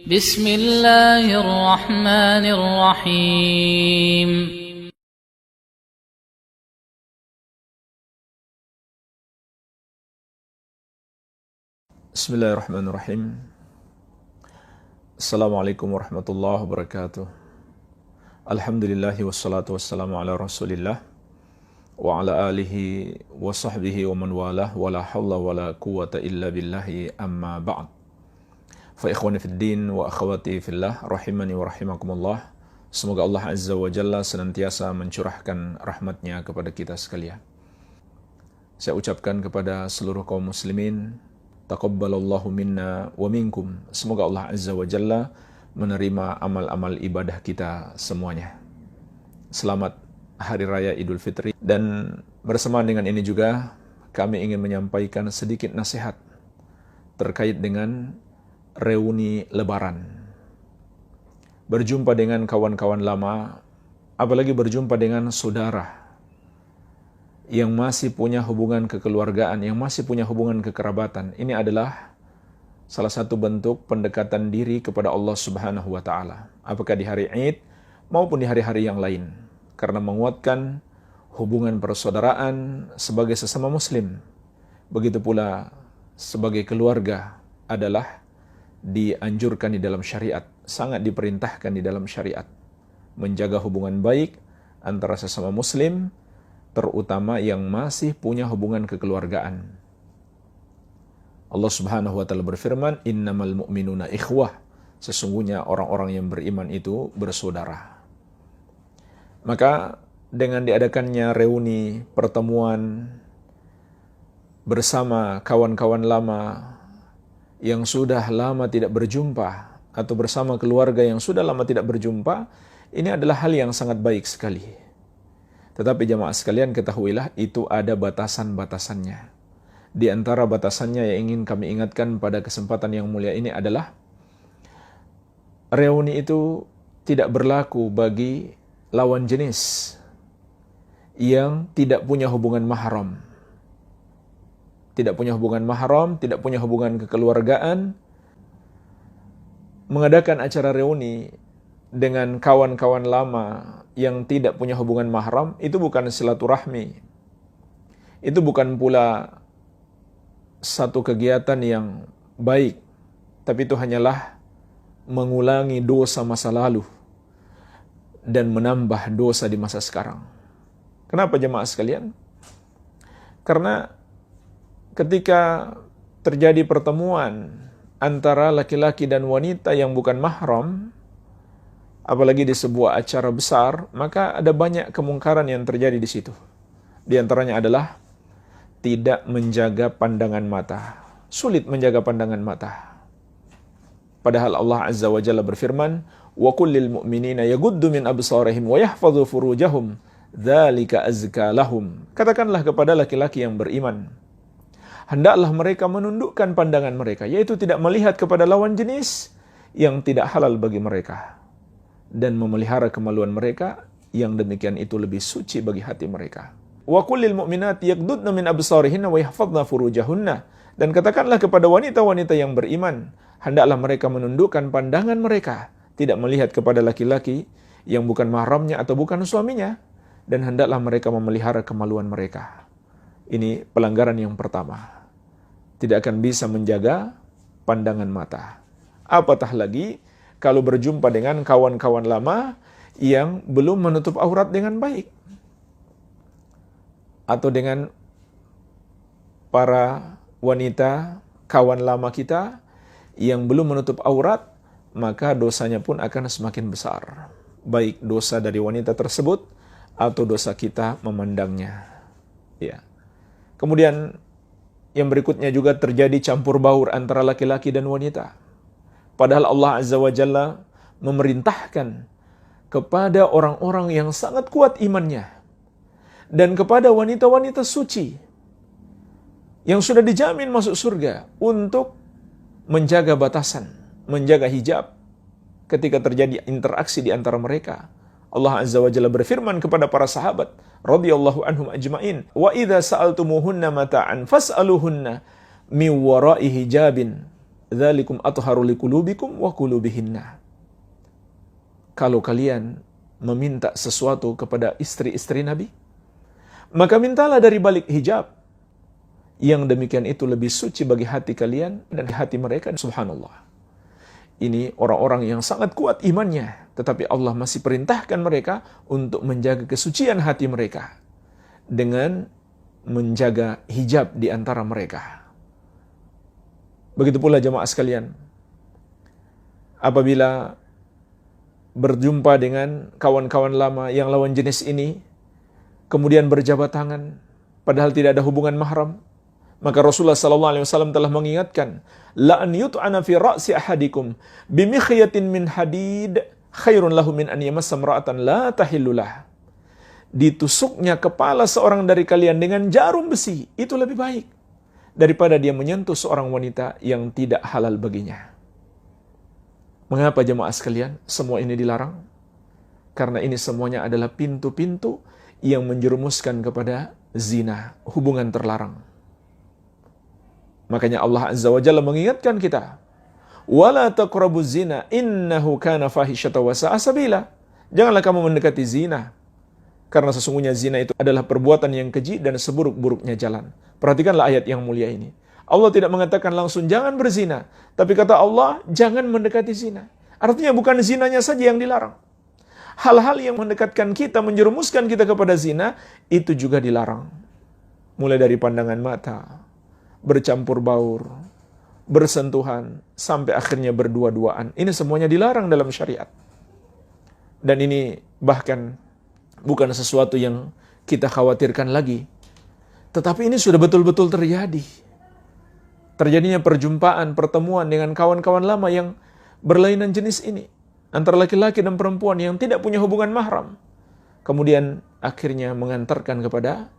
بسم الله الرحمن الرحيم Bismillahirrahmanirrahim. Assalamualaikum warahmatullahi wabarakatuh. Alhamdulillahi wassalatu wassalamu ala rasulillah wa ala alihi wa sahbihi wa man walah wa la hawla wa la quwata illa billahi amma ba'd. Fa ikhwani fid din wa akhwati fillah rahimani wa rahimakumullah. Semoga Allah Azza wa Jalla senantiasa mencurahkan rahmatnya kepada kita sekalian. Saya ucapkan kepada seluruh kaum muslimin, taqabbalallahu minna wa minkum. Semoga Allah Azza wa Jalla menerima amal-amal ibadah kita semuanya. Selamat Hari Raya Idul Fitri. Dan bersamaan dengan ini juga kami ingin menyampaikan sedikit nasihat terkait dengan reuni Lebaran. Berjumpa dengan kawan-kawan lama, apalagi berjumpa dengan saudara yang masih punya hubungan kekeluargaan, yang masih punya hubungan kekerabatan. Ini adalah salah satu bentuk pendekatan diri kepada Allah Subhanahu wa Ta'ala. Apakah di hari Id maupun di hari-hari yang lain. Karena menguatkan hubungan persaudaraan sebagai sesama muslim. Begitu pula sebagai keluarga adalah dianjurkan di dalam syariat. Sangat diperintahkan di dalam syariat. Menjaga hubungan baik antara sesama muslim, terutama yang masih punya hubungan kekeluargaan. Allah Subhanahu wa Ta'ala berfirman, innamal mu'minuna ikhwah. Sesungguhnya orang-orang yang beriman itu bersaudara. Maka dengan diadakannya reuni, pertemuan bersama kawan-kawan lama yang sudah lama tidak berjumpa, atau bersama keluarga yang sudah lama tidak berjumpa, ini adalah hal yang sangat baik sekali. Tetapi jamaah sekalian, ketahuilah itu ada batasan-batasannya. Di antara batasannya yang ingin kami ingatkan pada kesempatan yang mulia ini adalah reuni itu tidak berlaku bagi lawan jenis yang tidak punya hubungan mahram. Tidak punya hubungan mahram, tidak punya hubungan kekeluargaan. Mengadakan acara reuni dengan kawan-kawan lama yang tidak punya hubungan mahram, itu bukan silaturahmi. Itu bukan pula satu kegiatan yang baik, tapi itu hanyalah mengulangi dosa masa lalu dan menambah dosa di masa sekarang. Kenapa jemaah sekalian? Karena ketika terjadi pertemuan antara laki-laki dan wanita yang bukan mahram, apalagi di sebuah acara besar, maka ada banyak kemungkaran yang terjadi di situ. Di antaranya adalah tidak menjaga pandangan mata. Sulit menjaga pandangan mata. Padahal Allah Azza wa Jalla berfirman, "Wa kullil mu'minina yaghuddu min absarihim wa yahfadhu furujahum, dzalika azka lahum." Katakanlah kepada laki-laki yang beriman, hendaklah mereka menundukkan pandangan mereka, yaitu tidak melihat kepada lawan jenis yang tidak halal bagi mereka, dan memelihara kemaluan mereka, yang demikian itu lebih suci bagi hati mereka. Wa kullil mu'minati yaghdudna min absarihinna wa yahfadna furujahunna. Dan katakanlah kepada wanita-wanita yang beriman, hendaklah mereka menundukkan pandangan mereka, tidak melihat kepada laki-laki yang bukan mahramnya atau bukan suaminya, dan hendaklah mereka memelihara kemaluan mereka. Ini pelanggaran yang pertama. Tidak akan bisa menjaga pandangan mata. Apatah lagi kalau berjumpa dengan kawan-kawan lama yang belum menutup aurat dengan baik. Atau dengan para wanita, kawan lama kita yang belum menutup aurat, maka dosanya pun akan semakin besar. Baik dosa dari wanita tersebut, atau dosa kita memandangnya. Ya. Kemudian yang berikutnya juga terjadi campur baur antara laki-laki dan wanita. Padahal Allah Azza wa Jalla memerintahkan kepada orang-orang yang sangat kuat imannya dan kepada wanita-wanita suci yang sudah dijamin masuk surga untuk menjaga batasan, menjaga hijab ketika terjadi interaksi di antara mereka. Allah Azza wa Jalla berfirman kepada para sahabat radhiyallahu anhum ajma'in, "Wa idza sa'altumuhunna mata'an fas'aluhunna min wara'i hijabin." dzalikum atharu liqulubikum wa qulubihinna. Kalau kalian meminta sesuatu kepada istri-istri Nabi, maka mintalah dari balik hijab. Yang demikian itu lebih suci bagi hati kalian dan hati mereka. Subhanallah. Ini orang-orang yang sangat kuat imannya, tetapi Allah masih perintahkan mereka untuk menjaga kesucian hati mereka dengan menjaga hijab di antara mereka. Begitu pula jemaah sekalian, apabila berjumpa dengan kawan-kawan lama yang lawan jenis ini, kemudian berjabat tangan, padahal tidak ada hubungan mahram, maka Rasulullah SAW telah mengingatkan, la an yut'ana fi ra'si ahadikum bimikhyatin min hadid khairun lahu min an yamassa imra'atan la tahillulah. Ditusuknya kepala seorang dari kalian dengan jarum besi, itu lebih baik daripada dia menyentuh seorang wanita yang tidak halal baginya. Mengapa jemaah sekalian semua ini dilarang? Karena ini semuanya adalah pintu-pintu yang menjerumuskan kepada zina, hubungan terlarang. Makanya Allah Azza wa Jalla mengingatkan kita, wala taqrabuz zina innahu kana fahisyatan wa sa'a sabila. Janganlah kamu mendekati zina, karena sesungguhnya zina itu adalah perbuatan yang keji dan seburuk-buruknya jalan. Perhatikanlah ayat yang mulia ini. Allah tidak mengatakan langsung jangan berzina, tapi kata Allah jangan mendekati zina. Artinya bukan zinanya saja yang dilarang. Hal-hal yang mendekatkan kita, menjerumuskan kita kepada zina, itu juga dilarang. Mulai dari pandangan mata, bercampur baur, bersentuhan, sampai akhirnya berdua-duaan. Ini semuanya dilarang dalam syariat. Dan ini bahkan bukan sesuatu yang kita khawatirkan lagi. Tetapi ini sudah betul-betul terjadi. Terjadinya perjumpaan, pertemuan dengan kawan-kawan lama yang berlainan jenis ini. Antara laki-laki dan perempuan yang tidak punya hubungan mahram. Kemudian akhirnya mengantarkan kepada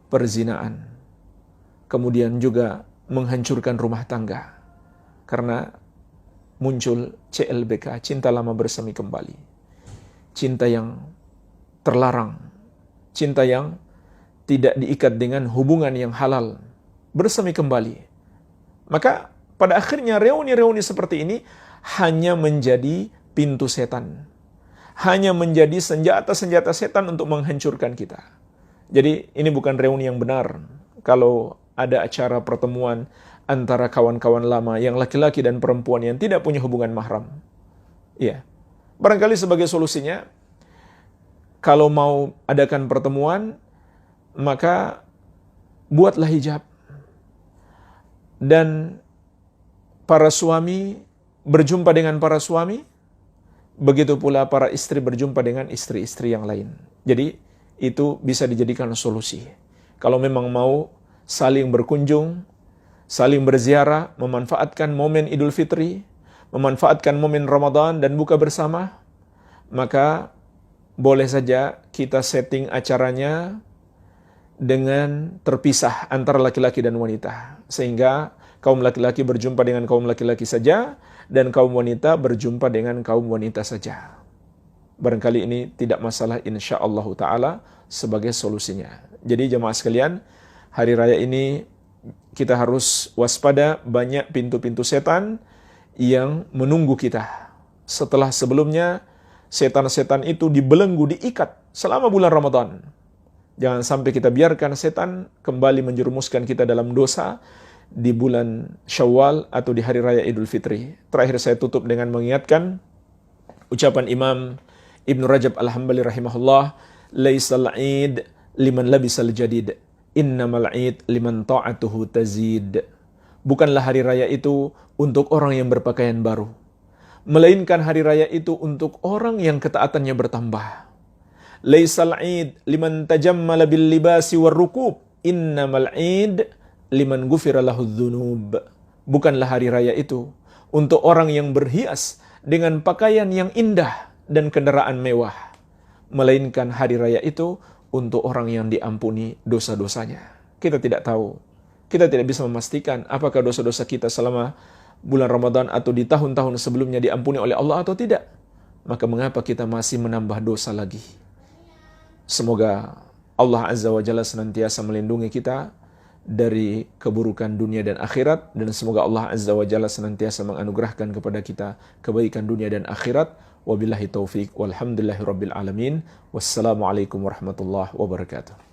perzinaan. Kemudian juga menghancurkan rumah tangga. Karena muncul CLBK, cinta lama bersemi kembali. Cinta yang terlarang. Cinta yang tidak diikat dengan hubungan yang halal. Bersemi kembali. Maka pada akhirnya reuni-reuni seperti ini hanya menjadi pintu setan. Hanya menjadi senjata-senjata setan untuk menghancurkan kita. Jadi ini bukan reuni yang benar. Kalau ada acara pertemuan antara kawan-kawan lama yang laki-laki dan perempuan yang tidak punya hubungan mahram. Ya. Barangkali sebagai solusinya, kalau mau adakan pertemuan, maka buatlah hijab. Dan para suami berjumpa dengan para suami, begitu pula para istri berjumpa dengan istri-istri yang lain. Jadi itu bisa dijadikan solusi. Kalau memang mau saling berkunjung, saling berziarah, memanfaatkan momen Idul Fitri, memanfaatkan momen Ramadan dan buka bersama, maka boleh saja kita setting acaranya dengan terpisah antara laki-laki dan wanita. Sehingga kaum laki-laki berjumpa dengan kaum laki-laki saja, dan kaum wanita berjumpa dengan kaum wanita saja. Barangkali ini tidak masalah insyaallah ta'ala sebagai solusinya. Jadi jemaah sekalian, hari raya ini kita harus waspada, banyak pintu-pintu setan yang menunggu kita. Setelah sebelumnya, setan-setan itu dibelenggu, diikat selama bulan Ramadan. Jangan sampai kita biarkan setan kembali menjerumuskan kita dalam dosa di bulan Syawal atau di hari raya Idul Fitri. Terakhir saya tutup dengan mengingatkan ucapan Imam Ibn Rajab Al-Hambali rahimahullah, laisal 'id liman labisal jadid, innamal 'id liman ta'atuhu tazid. Bukanlah hari raya itu untuk orang yang berpakaian baru, melainkan hari raya itu untuk orang yang ketaatannya bertambah. Laisal 'id liman tajammala bil libasi war rukub, innamal 'id liman ghufira lahu dzunub. Bukanlah hari raya itu untuk orang yang berhias dengan pakaian yang indah dan kendaraan mewah, melainkan hari raya itu untuk orang yang diampuni dosa-dosanya. Kita tidak tahu, kita tidak bisa memastikan apakah dosa-dosa kita selama bulan Ramadan atau di tahun-tahun sebelumnya diampuni oleh Allah atau tidak. Maka mengapa kita masih menambah dosa lagi? Semoga Allah Azza wa Jalla senantiasa melindungi kita dari keburukan dunia dan akhirat, dan semoga Allah Azza wa Jalla senantiasa menganugerahkan kepada kita kebaikan dunia dan akhirat. Wabillahi taufik walhamdulillahi rabbil alamin. Wassalamualaikum warahmatullahi wabarakatuh.